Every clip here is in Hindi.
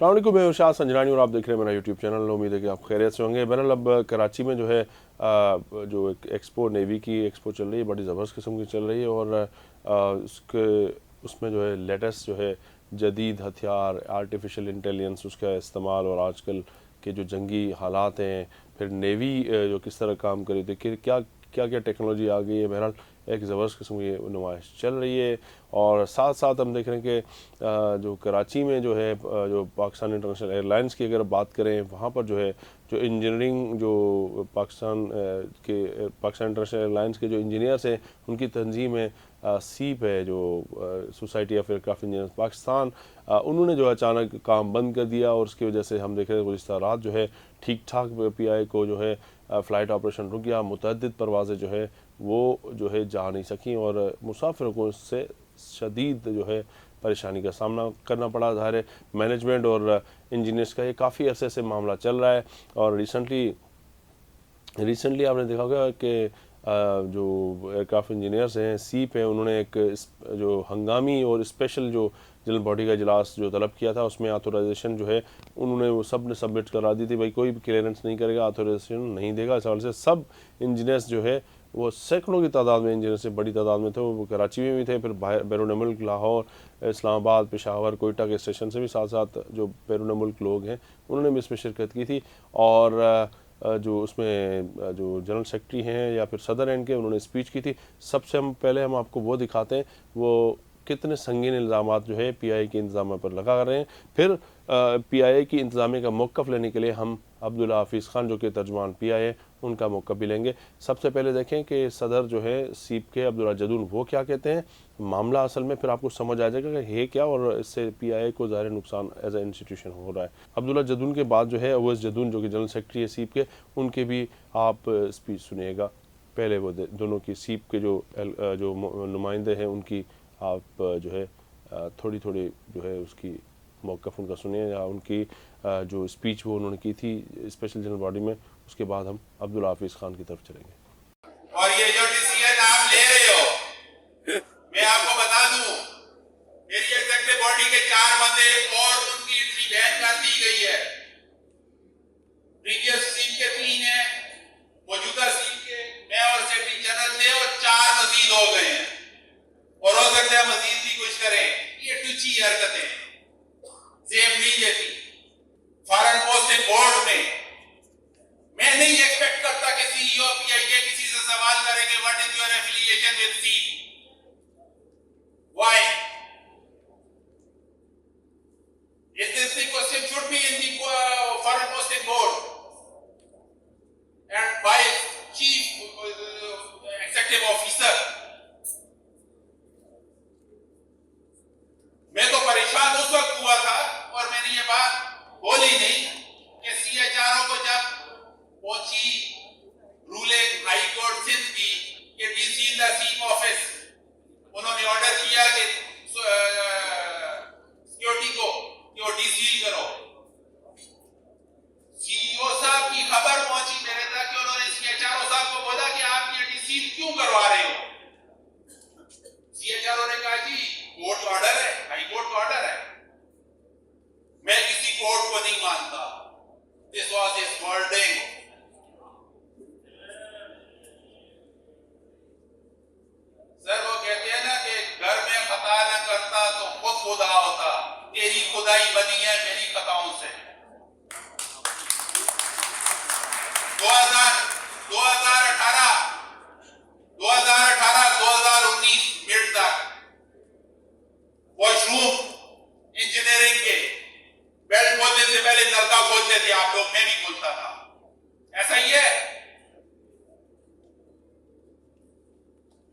अस्सलाम वालेकुम, मैं शाह संजरानी और आप देख रहे हैं मेरा यूट्यूब चैनल। उम्मीद है कि आप खैरियत से होंगे। बहरहाल अब कराची में जो है जो एक एक्सपो, नेवी की एक्सपो चल रही है, बड़ी ज़बरदस्त किस्म की चल रही है और उसमें जो है लेटेस्ट जो है जदीद हथियार, आर्टिफिशियल इंटेलिजेंस उसका इस्तेमाल और आजकल के जो जंगी हालात हैं, फिर नेवी जो किस तरह काम कर रही थी, कि क्या क्या क्या टेक्नोलॉजी आ गई है। बहरहाल एक ज़बरदस्त किस्म की नुमाइश चल रही है और साथ साथ हम देख रहे हैं कि जो कराची में जो है जो पाकिस्तान इंटरनेशनल एयरलाइंस की अगर बात करें, वहाँ पर जो है जो इंजीनियरिंग जो पाकिस्तान इंटरनेशनल एयरलाइंस के जो इंजीनियर्स हैं, उनकी तंजीम है सीप है, जो society of aircraft engineers Pakistan, उन्होंने जो है अचानक काम बंद कर दिया और उसकी वजह से हम देख रहे हैं गुज़िश्ता रात जो है ठीक ठाक PI को जो है फ़्लाइट ऑपरेशन रुक गया। मुतअद्दिद परवाज़ें जो है वो जो है जा नहीं सकी और मुसाफिरों को इससे शदीद जो है परेशानी का सामना करना पड़ा। ज़ाहिर है मैनेजमेंट और इंजीनियर्स का ये काफ़ी अरसे से मामला चल रहा है और रिसेंटली आपने देखा होगा कि जो एयरक्राफ्ट इंजीनियर्स हैं, सीप हैं, उन्होंने एक जो हंगामी और स्पेशल जो जनरल बॉडी का इजलास जो तलब किया था, उसमें ऑथोराइजेशन जो है उन्होंने वो सब ने सबमिट करा दी थी। भाई कोई भी क्लियरेंस नहीं करेगा, ऑथोराइजेशन नहीं देगा। इस हवाले से सब इंजीनियर्स जो है वो सैकड़ों की तादाद में, इंजीनियर से बड़ी तादाद में थे, वो कराची में भी थे, फिर बैरून मुल्क लाहौर, इस्लामाबाद, पेशावर, कोयटा के स्टेशन से भी साथ साथ जो बैरून मुल्क लोग हैं उन्होंने भी इसमें शिरकत की थी। और जो उसमें जो जनरल सेक्रेटरी हैं या फिर सदर हैं इनके, उन्होंने स्पीच की थी। सबसे हम पहले हम आपको वो दिखाते हैं वो कितने संगीन इल्ज़ामात जो है PI के इंतज़ाम पर लगा रहे हैं। फिर PI की इंतज़ामिया का मौक़िफ़ लेने के लिए हम अब्दुल्ला हफीज़ खान जो कि तर्जुमान PI है उनका मौक़िफ़ भी लेंगे। सबसे पहले देखें कि सदर जो है सीप के अब्दुल्ला जदून वो क्या कहते हैं, मामला असल में, फिर आपको समझ आ जाएगा कि है क्या और इससे PI को ज़ाहिर नुकसान एज ए इंस्टीट्यूशन हो रहा है। अब्दुल्ला जदून के बाद जो है अवैस जदून जो कि जनरल सेक्रेटरी है सीप के, उनके भी आप स्पीच सुनिएगा। पहले वो दोनों की सीप के जो नुमाइंदे हैं उनकी आप जो है थोड़ी थोड़ी जो है उसकी मौक़िफ़ उनका सुनिए या उनकी जो स्पीच वो उन्होंने की थी स्पेशल जनरल बॉडी में। उसके बाद हम अब्दुल्ला हफीज़ खान की तरफ चलेंगे। और ये जो डिसीजन आप ले रहे हो, मैं आपको बता दूं, मेरी एग्जीक्यूटिव बॉडी के 4 बंदे और उनकी एंट्री बैन कर दी गई है। प्रीवियस सीट के 3 है, मौजूदा सीट के मैं और सेक्रेटरी जनरल थे और 4 मजीद हो गए हैं और हो सकता है मजीद भी कुछ करें। ये टुची हरकतें सेफ नहीं देती। फॉरेन पोस्टिंग बोर्ड में मैं नहीं एक्सपेक्ट करता कि CEO PI किसी से सवाल करेंगे what is your affiliation with C, why is this the question should be in the foreign posting board and by chief executive officer. मैं तो परेशान उस वक्त हुआ था और मैंने ये बात बोली नहीं कि CHRO को जब पहुंची रूलिंग हाई कोर्ट सिंध की कि DC in the ship office, उन्होंने ऑर्डर किया कि सिक्योरिटी को कि वो डीसील करो। CEO साहब की खबर पहुंची मेरे तक कि उन्होंने CHRO साहब को बोला कि आप ये डीसील क्यों करवा रहे हो। CHRO ने कहा जी कोर्ट ऑर्डर है, हाई कोर्ट का ऑर्डर है, मैं किसी कोर्ट को नहीं मानता। This was his wording. Sir वो कहते हैं ना कि घर में खता न करता तो खुद खुदा होता, तेरी खुदाई बनी है मेरी खताओं से। 2018-2019 मिड तक वॉशरूम इंजीनियरिंग के बेल्ट खोलने से पहले नलका खोलते थे आप लोग, मैं भी खोलता था। ऐसा ही है।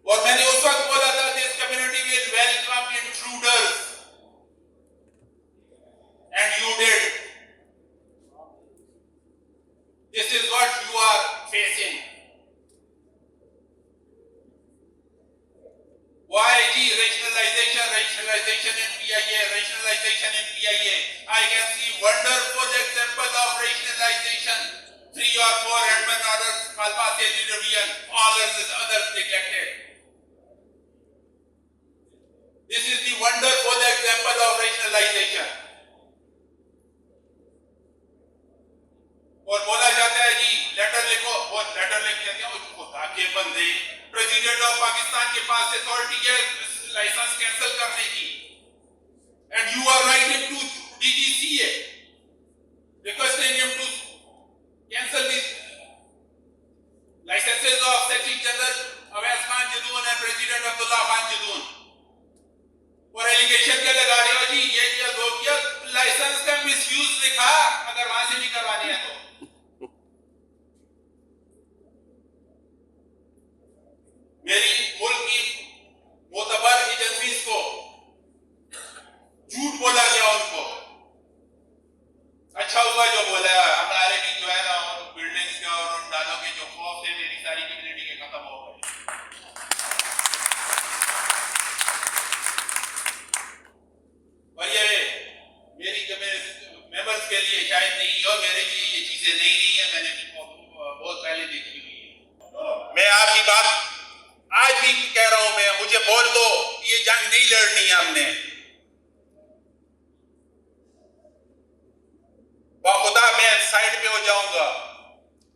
और मैंने उस वक्त बोला था this community will welcome intruders and you did. This is what you are facing. Why rationalization in PIA, rationalization in PIA? I can see wonderful example of rationalization. 3 or 4 admin orders, Malpase division, others neglected. This is the wonderful example of rationalization. और बोला जाता है जी लेटर लिखो, वो लेटर लिख देते हैं, खुदा के बंदे प्रेसिडेंट ऑफ पाकिस्तान के पास अथॉरिटी है लाइसेंस कैंसिल करने की, and you are writing to DGCA requesting him to cancel the licenses of Secretary General Awais Khan Jadun and President Abdullah Khan Jadun, और एलिगेशन क्या लगा रहे हो जी, ये किया दो किया, लाइसेंस का मिसयूज लिखा अगर वहां से भी करवानी है तो। मेरी मुल्क की मोतबर एजेंसीज को झूठ बोला गया, उनको अच्छा हुआ जो बोला, हमारे भी जो है ना बिल्डिंग्स के और उन डालों के जो खौफ थे मेरी सारी कम्युनिटी के खत्म हो गए। और ये मेरी मेंबर्स के लिए शायद नहीं हो, मेरे लिए ये चीजें नहीं रही है, मैंने बहुत पहले देखी हुई है। मैं आपकी बात आज भी कह रहा हूं, मैं मुझे बोल दो ये जंग नहीं लड़नी है हमने, खुदा मैं साइड पे हो जाऊंगा।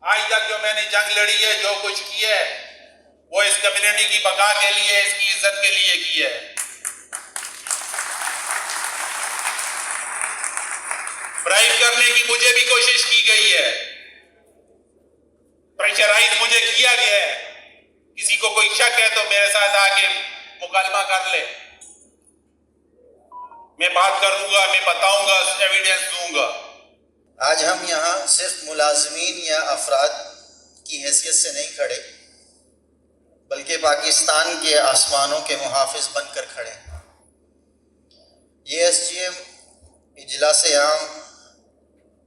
आज तक जो मैंने जंग लड़ी है, जो कुछ किया है, वो इस कम्युनिटी की बका के लिए, इसकी इज्जत के लिए की है। ब्राइब करने की मुझे भी कोशिश की गई है, प्रेशराइज मुझे किया गया है। किसी को कोई शक है तो मेरे साथ आके मुकालमा कर ले, मैं बात करूंगा, मैं बताऊंगा, एविडेंस दूंगा। आज हम यहाँ सिर्फ मुलाजमीन या अफराद की हैसियत से नहीं खड़े, बल्कि पाकिस्तान के आसमानों के मुहाफिज बनकर खड़े हैं। ये SGM इजलास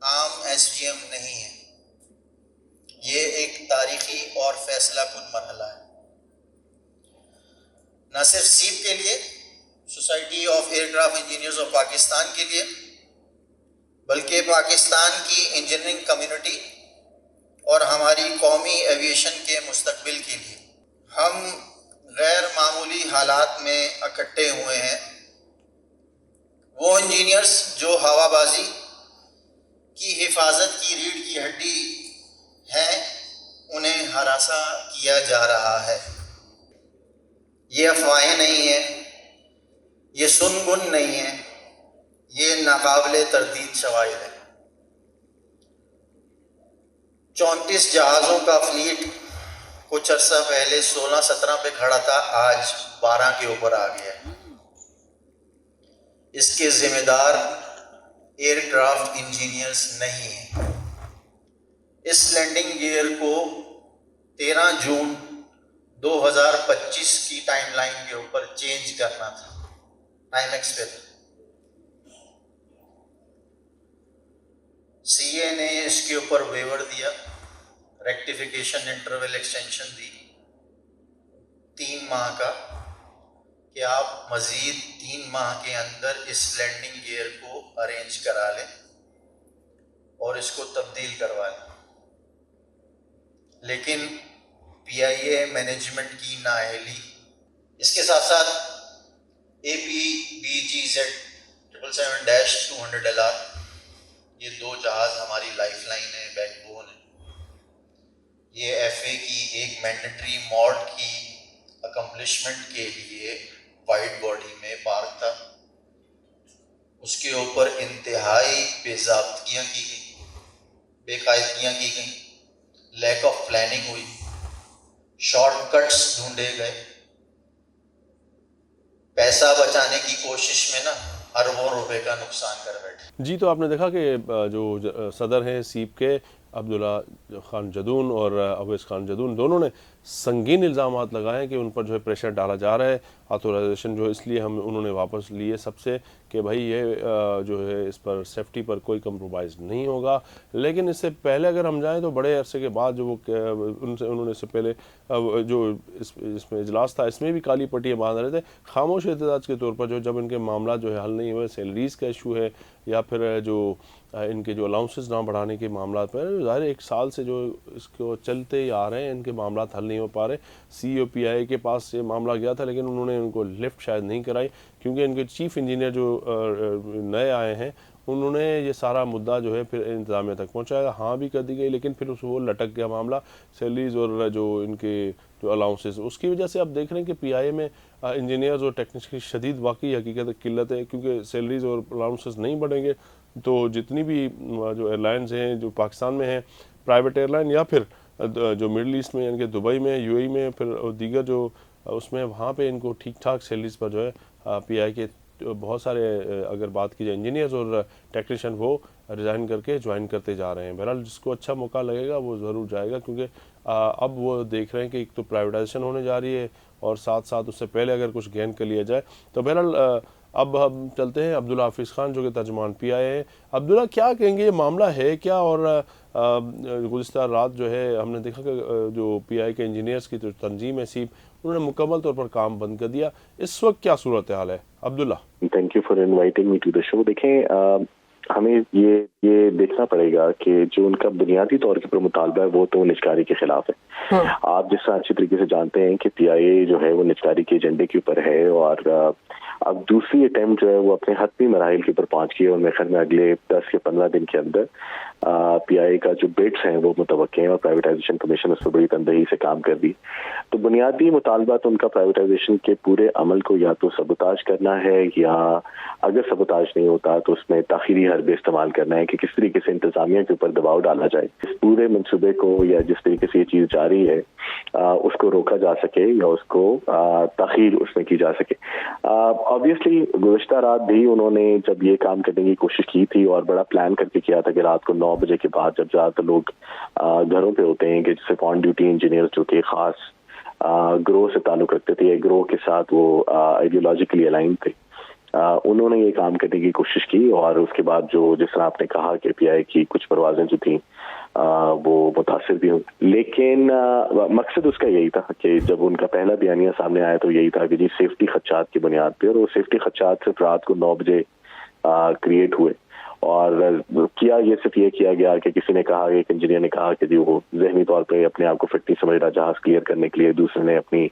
आम SGM नहीं है, ये एक तारीखी और फैसला कुन मरहला है, न सिर्फ सीप के लिए, society of aircraft engineers of Pakistan के लिए, बल्कि पाकिस्तान की इंजीनियरिंग कम्युनिटी और हमारी कौमी एविएशन के मुस्तकबिल के लिए। हम गैर मामूली हालात में इकट्ठे हुए हैं। वो इंजीनियर्स जो हवाबाजी की हिफाजत की रीढ़ की हड्डी हैं, उन्हें हरासा किया जा रहा है। ये अफवाहें नहीं है, ये सुनगुन नहीं है, ये नाकाबिले तरदीद शवाहिद है। 34 जहाज़ों का फ्लीट कुछ अर्सा पहले 16-17 पे खड़ा था, आज 12 के ऊपर आ गया है। इसके जिम्मेदार एयरक्राफ्ट इंजीनियर्स नहीं हैं। इस लैंडिंग गियर को 13 जून 2025 की टाइमलाइन के ऊपर चेंज करना था, टाइम एक्सपेक्ट। CA ने इसके ऊपर वेवर दिया, रेक्टिफिकेशन इंटरवल एक्सटेंशन दी 3 माह का, कि आप मज़ीद 3 माह के अंदर इस लैंडिंग गियर को अरेंज करा लें और इसको तब्दील करवा लें। लेकिन PIA मैनेजमेंट की नाअहली, इसके साथ साथ APBGZ 777-200LR, ये 2 जहाज़ हमारी लाइफलाइन है, बैकबोन है। ये FA की एक मैंडेटरी मॉड की अकम्पलिशमेंट के लिए वाइड बॉडी में पार्क था। उसके ऊपर इंतहाई बेज़ाब्तियाँ की गई, बेकायदगियाँ की गई, लैक ऑफ प्लानिंग हुई, शॉर्टकट्स ढूंढे गए। पैसा बचाने की कोशिश में ना अरबों रुपए का नुकसान कर बैठे। जी, तो आपने देखा कि जो सदर हैं सीप के अब्दुल्ला खान जदून और अवैस खान जदून, दोनों ने संगीन इल्ज़ामात लगाए कि उन पर जो है प्रेशर डाला जा रहा है, ऑथोराइजेशन जो है इसलिए उन्होंने वापस लिए सबसे कि भाई ये जो है इस पर सेफ्टी पर कोई कंप्रोमाइज़ नहीं होगा। लेकिन इससे पहले अगर हम जाएं तो बड़े अरसे के बाद जो वो उन्होंने इससे पहले जो इसमें इजलास था, इसमें भी काली पट्टियाँ बांध रहे थे खामोश एहतजाज के तौर पर। जो जब इनके मामला जो है हल नहीं हुए, सैलरीज़ का इशू है या फिर जो इनके जो अलाउंसेस ना बढ़ाने के मामला पर, ज़ाहिर 1 साल से जो इसको चलते ही आ रहे हैं, इनके मामला हल नहीं हो पा रहे। CEO PIA के पास ये मामला गया था, लेकिन उन्होंने उनको लिफ्ट शायद नहीं कराई, क्योंकि इनके चीफ इंजीनियर जो नए आए हैं उन्होंने ये सारा मुद्दा जो है फिर इंतज़ामिया तक पहुँचाया, हाँ भी कर दी गई, लेकिन फिर वो लटक गया मामला सैलरीज और जो इनके जो अलाउंसेस, उसकी वजह से अब देख रहे हैं कि PIA में इंजीनियर्स और टेक्नीशियन की शदीद वाकई हकीकत किल्लत है, क्योंकि सैलरीज और अलाउंसेस नहीं बढ़ेंगे तो जितनी भी जो एयरलाइंस हैं जो पाकिस्तान में हैं, प्राइवेट एयरलाइन या फिर जो मिडल ईस्ट में यानी कि दुबई में, UAE में, फिर दीगर जो उसमें, वहाँ पे इनको ठीक ठाक सैलरीज पर जो है PI के बहुत सारे अगर बात की जाए इंजीनियर्स और टेक्नीशियन वो रिज़ाइन करके ज्वाइन करते जा रहे हैं। बहरहाल जिसको अच्छा मौका लगेगा वो ज़रूर जाएगा, क्योंकि अब वो देख रहे हैं कि एक तो प्राइवेटाइजेशन होने जा रही है और साथ साथ उससे पहले अगर कुछ गेन कर लिया जाए तो बहरहाल अब हम चलते हैं अब्दुल्ला हाफिज़ खान जो कि तर्जुमान PI है। अब्दुल्ला, क्या कहेंगे, ये मामला है क्या? और गुज़िश्ता रात जो है हमने देखा कि जो PI के इंजीनियर्स की जो तंजीम है सीप, उन्होंने मुकम्मल तौर पर काम बंद कर दिया। इस वक्त क्या सूरत हाल है Abdullah? Thank you for inviting me to the show. देखें, हमें ये देखना पड़ेगा कि जो उनका बुनियादी तौर के ऊपर मुतालबा है वो तो निजकारी के खिलाफ है। आप जिस अच्छी तरीके से जानते हैं कि PIA जो है वो निजकारी के एजेंडे के ऊपर है और अब दूसरी अटेम्प्ट जो है वो अपने हतमी मराहिल के ऊपर पहुंच गई और मेरे ख्याल में अगले 10 या 15 दिन के अंदर PIA का जो बिड्स हैं वो मुतवक्के हैं और प्राइवेटाइजेशन कमीशन उस पर बड़ी तंदही से काम कर दी। तो बुनियादी मुतालबा तो उनका प्राइवेटाइजेशन के पूरे अमल को या तो सबोताज करना है, या अगर सबोताज नहीं होता तो उसमें ताखीरी हरबे इस्तेमाल करना है कि किस तरीके से इंतजामिया के ऊपर दबाव डाला जाए, इस पूरे मनसूबे को या जिस तरीके से ये चीज़ जारी है उसको रोका जा सके या उसको ताखीर उसमें की जा सके। ऑब्वियसली गुज़िश्ता रात भी उन्होंने जब ये काम करने की कोशिश की थी और बड़ा प्लान करके किया था कि रात को 9 बजे के बाद जब ज़्यादातर लोग घरों पे होते हैं कि जैसे ऑन ड्यूटी इंजीनियर्स जो कि ख़ास ग्रोह से ताल्लुक़ रखते थे, ग्रोह के साथ वो आइडियोलॉजिकली अलाइन थे, उन्होंने ये काम करने की कोशिश की और उसके बाद जो जिस तरह आपने कहा कि PI की कुछ परवाजें जो थी वो मुतासिर भी हुई, लेकिन मकसद उसका यही था कि जब उनका पहला बयानिया सामने आया तो यही था कि जी सेफ्टी खदशात की बुनियाद पे, और वो सेफ्टी खदशात सिर्फ रात को 9 बजे क्रिएट हुए और किया ये सिर्फ ये किया गया कि किसी ने कहा, एक इंजीनियर ने कहा कि जी वो जहनी तौर पे अपने आप को फिट नहीं समझ रहा जहाज क्लियर करने के लिए, दूसरे ने अपनी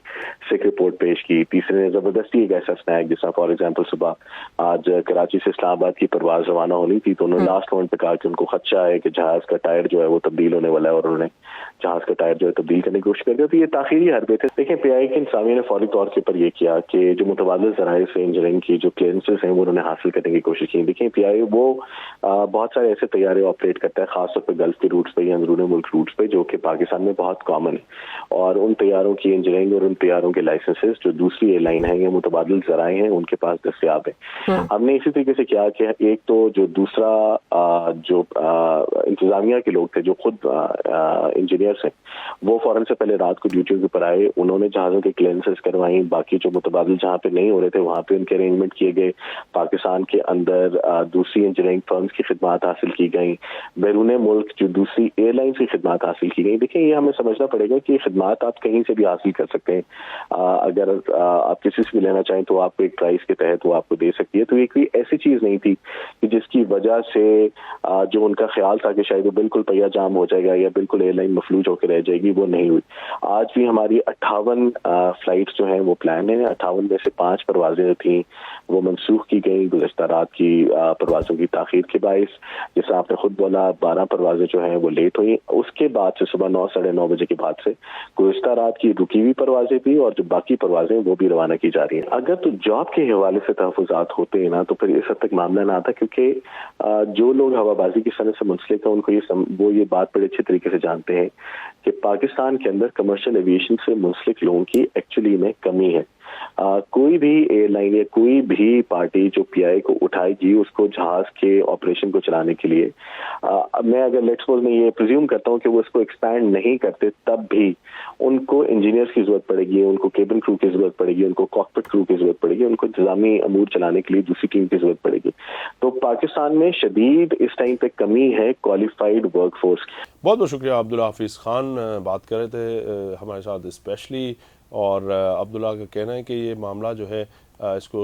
सिक रिपोर्ट पेश की, तीसरे ने जबरदस्ती एक ऐसा स्नैक, जैसा फॉर एग्जांपल सुबह आज कराची से इस्लामाबाद की परवाज रवाना होनी थी तो उन्होंने लास्ट मोमेंट पे कहा कि उनको खदशा है कि जहाज का टायर जो है वो तब्दील होने वाला है और उन्होंने जहाज का टायर जो है तब्दील करने की कोशिश कर दिया। तो ये ताखीरी हरबे थे। देखें, PI के इंतजामिया ने फौरी तौर के ऊपर ये किया कि जो मुतबादिल ज़राए से इंजीनियरिंग की जो क्लियरेंसेस हैं वो उन्होंने हासिल करने की कोशिश की। देखें, PI वो बहुत सारे ऐसे तैयारे ऑपरेट करता है खासतौर पर गल्फ के रूट्स पे या अंदरूनी मुल्क रूट्स पे, जो कि पाकिस्तान में बहुत कॉमन है, और उन तैयारों की इंजीनियरिंग और उन तैयारों के लाइसेंसेस जो दूसरी एयरलाइन है या मुतबादिल ज़राए हैं उनके पास दस्तयाब है। हमने इसी तरीके से किया कि एक तो जो दूसरा जो इंतजामिया के लोग थे जो खुद इंजीनियर्स हैं वो फौरन से पहले रात को ड्यूटी के ऊपर आए, उन्होंने जहाज़ों के क्लियरेंसेस करवाई, बाकी जो मुतबादिल जहाँ पे नहीं हो रहे थे वहाँ पे उनके अरेंजमेंट किए गए, पाकिस्तान के अंदर दूसरी इंजीनियरिंग फर्म्स की खिदमात हासिल की गई, बैरून मुल्क जो दूसरी एयरलाइंस की खिदमात हासिल की गई। देखिए, ये हमें समझना पड़ेगा कि खिदमात आप कहीं से भी हासिल कर सकते हैं, अगर आप किसी से भी लेना चाहें तो आपको एक प्राइस के तहत वो आपको दे सकती है। तो ये कोई ऐसी चीज़ नहीं थी कि जिसकी वजह से जो उनका ख्याल था कि शायद वो बिल्कुल पहिया जाम हो जाएगा या बिल्कुल एयरलाइन मफलूज होकर रह जाएगी, वो नहीं हुई। आज भी हमारी 58 फ्लाइट्स जो हैं वो प्लान है, 58 में से 5 परवाजें थी वो मनसूख की गई गुज़िश्ता रात की परवाज़ों की ताख़ीर के बाइस, जैसा आपने खुद बोला 12 परवाजें जो हैं वो लेट हुई। उसके बाद से सुबह 9 साढ़े 9 बजे के बाद से गुज़िश्ता रात की रुकी हुई परवाजें भी और जो बाकी परवाजें वो भी रवाना की जा रही हैं। अगर तो जॉब के हवाले से तहफ़्फ़ुज़ात होते हैं ना तो फिर इस हद तक मामला ना आता, क्योंकि जो लोग हवाबाजी की सनत से मुंसलिक हैं उनको ये बात बड़े अच्छे तरीके से जानते हैं कि पाकिस्तान के अंदर कमर्शियल एविएशन से मुंसलिक लोगों की एक्चुअली में कमी है। कोई भी एयरलाइन या कोई भी पार्टी जो PI को उठाएगी उसको जहाज के ऑपरेशन को चलाने के लिए, मैं अगर लेट्स सपोज मैं ये प्रिज्यूम करता हूँ कि वो इसको एक्सपैंड नहीं करते, तब भी उनको इंजीनियर्स की जरूरत पड़ेगी, उनको केबिन क्रू की जरूरत पड़ेगी, उनको कॉकपिट क्रू की जरूरत पड़ेगी, उनको इंतजामी अमूर चलाने के लिए दूसरी टीम की जरूरत पड़ेगी। तो पाकिस्तान में शदीद इस टाइम पे कमी है क्वालिफाइड वर्कफोर्स की। बहुत बहुत शुक्रिया अब्दुल्ला हाफिज़ खान, बात कर रहे थे हमारे साथ स्पेशली और अब्दुल्ला का कहना है कि ये मामला जो है इसको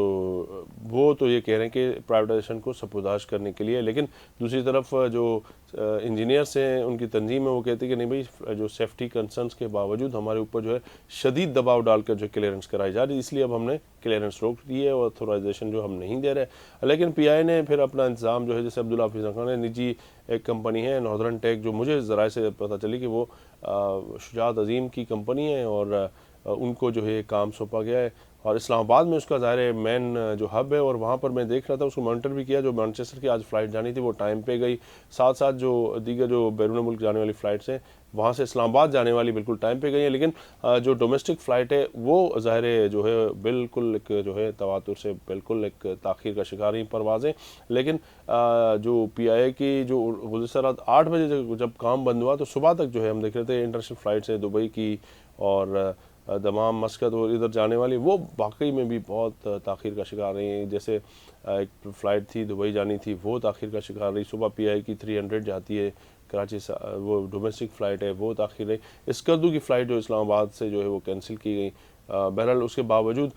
वो तो ये कह रहे हैं कि प्राइवेटाइजेशन को सपुर्दाश करने के लिए, लेकिन दूसरी तरफ जो इंजीनियर्स हैं उनकी तंजीम है वो कहते हैं कि नहीं भाई, जो सेफ्टी कंसर्न्स के बावजूद हमारे ऊपर जो है शदीद दबाव डालकर जो क्लियरेंस कराई जा रही है, इसलिए अब हमने क्लियरेंस रोक दी है और ऑथोराइजेशन जो हम नहीं दे रहे। लेकिन PI ने फिर अपना इंतज़ाम जो है, जैसे अब्दुल्ला हाफिज़ खान ने, निजी एक कंपनी है नॉर्दर्न टेक, जो मुझे ज़राए से पता चली कि वो शुजात अजीम की कंपनी है और उनको जो है काम सौंपा गया है और इस्लामाबाद में उसका ज़ाहिर है मेन जो हब है और वहाँ पर मैं देख रहा था, उसको मॉनिटर भी किया। जो मैनचेस्टर की आज फ़्लाइट जानी थी वो टाइम पे गई, साथ साथ जो दीगर जो बैरून मुल्क जाने वाली फ़्लाइट्स हैं वहाँ से इस्लामाबाद जाने वाली बिल्कुल टाइम पे गई हैं, लेकिन जो डोमेस्टिक फ़्लाइट है वो ज़ाहिर है जो है बिल्कुल एक जो है तवातुर से बिल्कुल एक ताख़ीर का शिकार ही परवाज़ें। लेकिन जो PI की जो गुज़श्ता रात 8 बजे जब काम बंद हुआ तो सुबह तक जो है हम देख रहे थे इंटरनेशनल फ़्लाइट्स हैं दुबई की और दमाम, मस्कत और इधर जाने वाली, वो वाकई में भी बहुत ताख़ीर का शिकार रही हैं। जैसे एक फ़्लाइट थी दुबई जानी थी, वो ताख़ीर का शिकार रही। सुबह PI की 300 जाती है कराची से, वो डोमेस्टिक फ़्लाइट है, वो ताख़ीर रही। स्कर्दू की फ़्लाइट जो इस्लामाबाद से जो है वो कैंसिल की गई। बहरहाल उसके बावजूद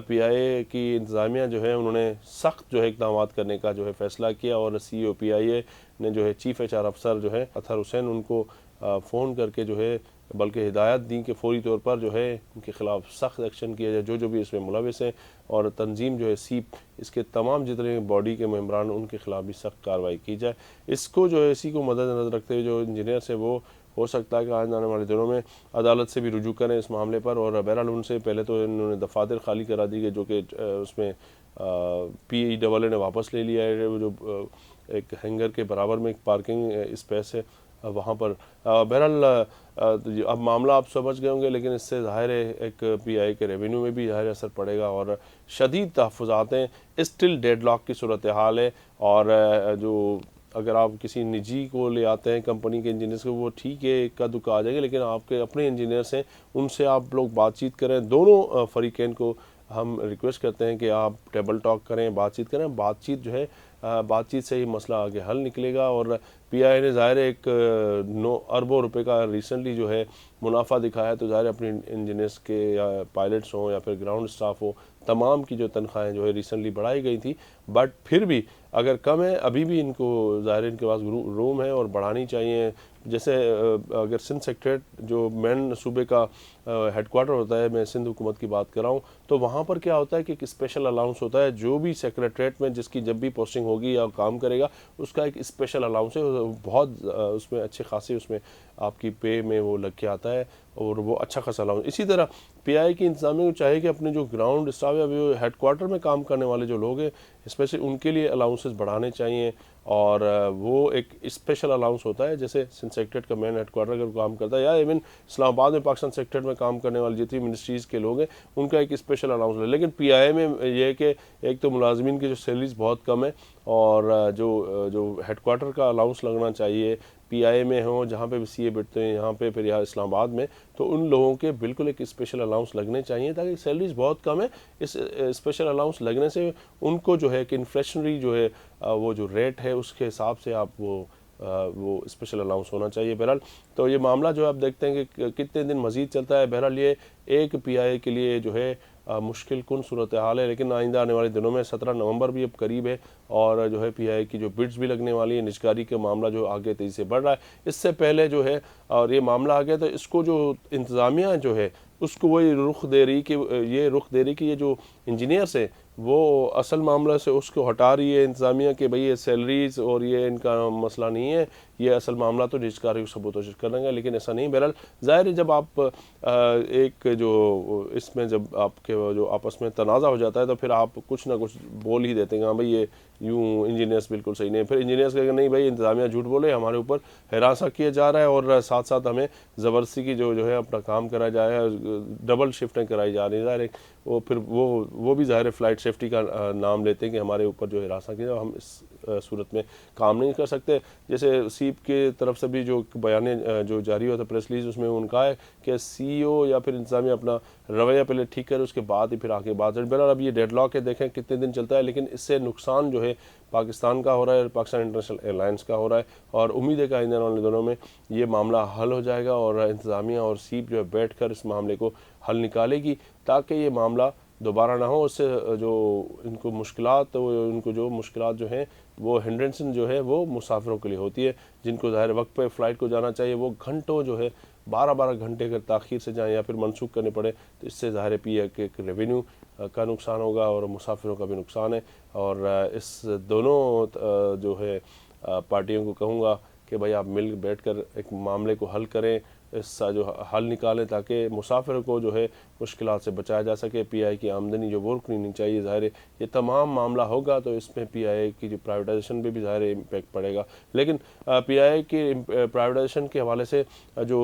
PI की इंतज़ामिया जो है उन्होंने सख्त जो है इक़दाम करने का जो है फ़ैसला किया और CEO PIA ने जो है चीफ़ HR अफसर जो है अतहर हुसैन उनको फ़ोन करके जो है बल्कि हिदायत दी कि फ़ौरी तौर पर जो है उनके ख़िलाफ़ सख्त एक्शन किया जाए, जो भी इसमें मुलविस हैं, और तंजीम जो है सीप इसके तमाम जितने बॉडी के मेम्बरान उनके ख़िलाफ़ भी सख्त कार्रवाई की जाए। इसको जो है इसी को मद्देनज़र रखते हुए जो इंजीनियर्स है वो हो सकता है कि आने आने वाले दिनों में अदालत से भी रुजू करें इस मामले पर। और बहरहाल उनसे पहले तो इन्होंने दफातर खाली करा दी गई, जो कि उसमें PEAA ने वापस ले लिया है। वो जो एक हैंगर के बराबर में एक पार्किंग स्पेस है वहाँ पर। बहरहाल अब मामला आप समझ गए होंगे, लेकिन इससे ज़ाहिर है एक PI के रेवेन्यू में भी ज़ाहिर असर पड़ेगा और शदीद तहफ़्फ़ुज़ातें स्टिल डेडलॉक की सूरत हाल है। और जो अगर आप किसी निजी को ले आते हैं कंपनी के इंजीनियर्स को, वो ठीक है इक्का दुक्का आ जाएगा, लेकिन आपके अपने इंजीनियर्स हैं उनसे आप लोग बातचीत करें। दोनों फ़रीक़ैन को हम रिक्वेस्ट करते हैं कि आप टेबल टॉक करें, बातचीत करें। बातचीत जो है बातचीत से ही मसला आगे हल निकलेगा। और PI ने ज़ाहिर एक 9 अरबों रुपए का रिसेंटली जो है मुनाफा दिखाया है, तो ज़ाहिर अपने इंजीनियर्स के या पायलट्स हों या फिर ग्राउंड स्टाफ हो, तमाम की जो तनख्वाहें जो है रिसेंटली बढ़ाई गई थी, बट फिर भी अगर कम है अभी भी इनको ज़ाहिर इनके पास रूम है और बढ़ानी चाहिए। जैसे अगर सिंध सेक्रेटरेट जो मेन सूबे का हेडक्वार्टर होता है, मैं सिंध हुकूमत की बात कर रहा हूँ, तो वहाँ पर क्या होता है कि एक स्पेशल अलाउंस होता है। जो भी सेक्रेटरेट में जिसकी जब भी पोस्टिंग होगी या काम करेगा उसका एक स्पेशल अलाउंस है, बहुत उसमें अच्छे खासे उसमें आपकी पे में वो लग के आता है और वो अच्छा खासा अलाउंस। इसी तरह PI की इंतज़ामिया को चाहिए कि अपने जो ग्राउंड स्टाफ या हेडक्वार्टर में काम करने वाले जो लोग हैं स्पेशली उनके लिए अलाउंसेस बढ़ाने चाहिए। और वो एक स्पेशल अलाउंस होता है, जैसे सिंध सेक्रेटरेट का मेन हेडक्वार्टर अगर काम करता है या इवन इस्लामाबाद में पाकिस्तान सेक्रेटरेट में काम करने वाली जितनी मिनिस्ट्रीज़ के लोग हैं उनका एक स्पेशल अलाउंस है। लेकिन PI में ये है कि एक तो मुलाजमीन की जो सैलरीज बहुत कम है और जो हेडक्वार्टर का अलाउंस लगना चाहिए PI में हो, जहाँ पे भी CA बैठते हैं यहाँ पे, फिर यहाँ इस्लामाबाद में, तो उन लोगों के बिल्कुल एक स्पेशल अलाउंस लगने चाहिए, ताकि सैलरीज बहुत कम है। इस स्पेशल अलाउंस लगने से उनको जो है कि इन्फ्लेशनरी जो है वो जो रेट है उसके हिसाब से आप वो स्पेशल अलाउंस होना चाहिए। बहरहाल तो ये मामला जो आप देखते हैं कि कितने दिन मज़ीद चलता है। बहरहाल ये एक PI के लिए जो है मुश्किल कुन सूरत हाल है, लेकिन आइंदा आने वाले दिनों में 17 नवंबर भी अब करीब है और जो है PI की जो बिड्स भी लगने वाली है, निजकारी का मामला जो आगे तेज़ी से बढ़ रहा है। इससे पहले जो है और ये मामला आ गया तो इसको जो इंतज़ामिया जो है उसको वही रुख दे रही कि ये जो इंजीनियर्स है वो असल मामला से उसको हटा रही है इंतज़ामिया कि भाई ये सैलरीज और ये इनका मसला नहीं है, ये असल मामला तो निजकारी को सबूत करेंगे, लेकिन ऐसा नहीं। बहरहाल ज़ाहिर है जब आप एक जो इसमें जब आपके जो आपस में तनाज़ा हो जाता है तो फिर आप कुछ ना कुछ बोल ही देते हैं, हाँ भाई ये यूँ इंजीनियर्स बिल्कुल सही नहीं। फिर इंजीनियर्स कहेंगे नहीं भाई इंतज़ामिया झूठ बोले, हमारे ऊपर हिरासा किया जा रहा है और साथ साथ हमें ज़बरदस्ती की जो है अपना काम कराया जा रहा है, डबल शिफ्टें कराई जा रही है। ज़ाहिर वो फिर वो भी ज़ाहिर फ़्लाइट सेफ्टी का नाम लेते हैं कि हमारे ऊपर जो हिरासा किया, हम इस सूरत में काम नहीं कर सकते। जैसे सीप के तरफ से भी जो बयान जो जारी हुआ था प्रेस रिलीज, उसमें उनका है कि CEO या फिर इंतज़ामिया अपना रवैया पहले ठीक करे, उसके बाद ही फिर आगे बात। बहरहाल अब ये डेडलॉक है, देखें कितने दिन चलता है, लेकिन इससे नुकसान जो है पाकिस्तान का हो रहा है, पाकिस्तान इंटरनेशनल एयरलाइंस का हो रहा है, और उम्मीद है कि आने वाले दिनों में ये मामला हल हो जाएगा और इंतज़ामिया और सीप जो है बैठकर इस मामले को हल निकालेगी ताकि ये मामला दोबारा ना हो। उससे जो इनको मुश्किलात, उनको जो मुश्किलात जो हैं वो हिंड्रेंसन जो है वो मुसाफिरों के लिए होती है, जिनको ज़ाहिर वक्त पे फ़्लाइट को जाना चाहिए, वो घंटों जो है 12-12 घंटे अगर ताख़ीर से जाएं या फिर मनसूख करने पड़े तो इससे ज़ाहिर पी है कि रेवेन्यू का नुकसान होगा और मुसाफिरों का भी नुकसान है। और इस दोनों जो है पार्टियों को कहूँगा कि भाई आप मिल बैठकर एक मामले को हल करें, इसका जो हल निकालें ताकि मुसाफिर को जो है मुश्किलात से बचाया जा सके। पीआई की आमदनी जो वो रुकनी नहीं चाहिए, ज़ाहिर है ये तमाम मामला होगा तो इसमें पीआई की जो प्राइवेटाइजेशन पे भी ज़ाहिर इम्पेक्ट पड़ेगा। लेकिन पीआई की प्राइवेटाइजेशन के हवाले से जो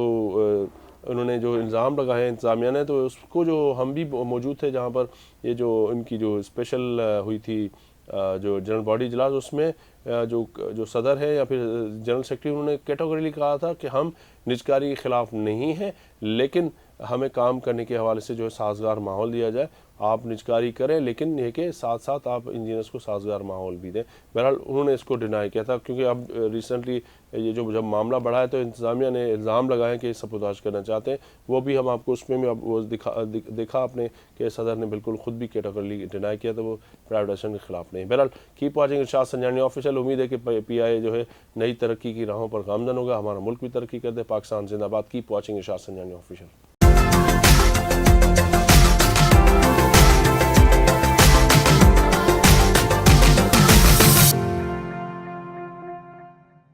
उन्होंने जो इल्ज़ाम लगाए इंतज़ामिया ने, तो उसको जो हम भी मौजूद थे जहाँ पर ये जो इनकी जो स्पेशल हुई थी जो जनरल बॉडी इजलास, उसमें जो सदर है या फिर जनरल सेक्रेटरी, उन्होंने कैटेगरीली कहा था कि हम निजकारी के ख़िलाफ़ नहीं हैं, लेकिन हमें काम करने के हवाले से जो है साजगार माहौल दिया जाए। आप निजकारी करें लेकिन ये कि साथ साथ आप इंजीनियर्स को साजगार माहौल भी दें। बहरहाल उन्होंने इसको डिनाई किया था क्योंकि अब रिसेंटली ये जो जब मामला बढ़ा है तो इंतज़ामिया ने इल्ज़ाम लगाए कि सबूताज करना चाहते हैं। वो भी हम आपको उसमें भी अब वो देखा आपने कि सदर ने बिल्कुल ख़ुद भी कैटेगरीली डिनाई किया, तो वो प्राइवेटाइजेशन के ख़िलाफ़ नहीं। बहरहाल कीप वाचिंग इरशाद संजानी ऑफिशियल। उम्मीद है कि पीआई जो है नई तरक्की की राहों पर गामजन होगा, हमारा मुल्क भी तरक्की कर दे। पाकिस्तान जिंदाबाद। कीप वाचिंग इरशाद संजानी ऑफिशियल।